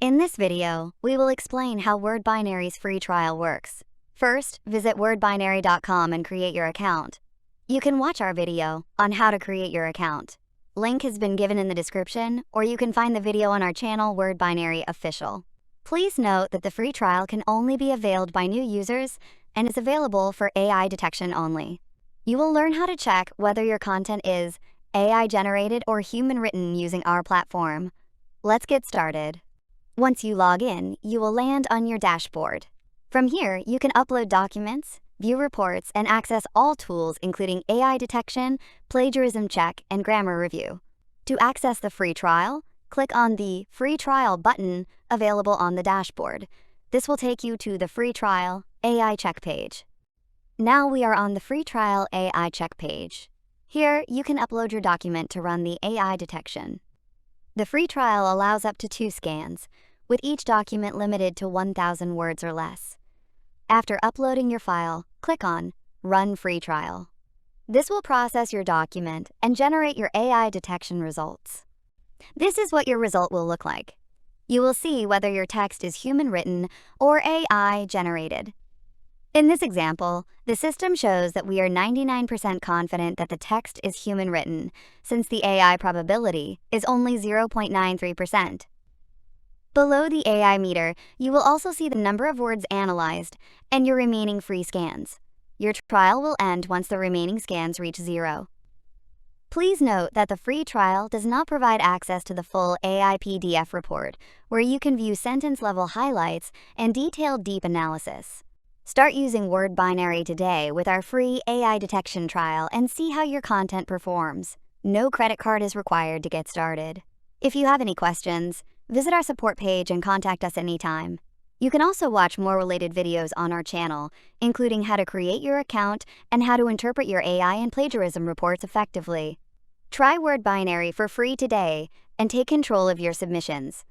In this video, we will explain how WordBinary's free trial works. First, visit wordbinary.com and create your account. You can watch our video on how to create your account. Link has been given in the description, or you can find the video on our channel WordBinary Official. Please note that the free trial can only be availed by new users and is available for AI detection only. You will learn how to check whether your content is AI generated or human written using our platform. Let's get started. Once you log in, you will land on your dashboard. From here, you can upload documents, view reports, and access all tools including AI detection, plagiarism check, and grammar review. To access the free trial, click on the Free Trial button available on the dashboard. This will take you to the Free Trial AI Check page. Now we are on the Free Trial AI Check page. Here, you can upload your document to run the AI detection. The free trial allows up to 2 scans, with each document limited to 1,000 words or less. After uploading your file, click on Run Free Trial. This will process your document and generate your AI detection results. This is what your result will look like. You will see whether your text is human-written or AI generated. In this example, the system shows that we are 99% confident that the text is human-written, since the AI probability is only 0.93%. Below the AI meter, you will also see the number of words analyzed and your remaining free scans. Your trial will end once the remaining scans reach 0. Please note that the free trial does not provide access to the full AI PDF report, where you can view sentence-level highlights and detailed deep analysis. Start using WordBinary today with our free AI detection trial and see how your content performs. No credit card is required to get started. If you have any questions, visit our support page and contact us anytime. You can also watch more related videos on our channel, including how to create your account and how to interpret your AI and plagiarism reports effectively. Try WordBinary for free today and take control of your submissions.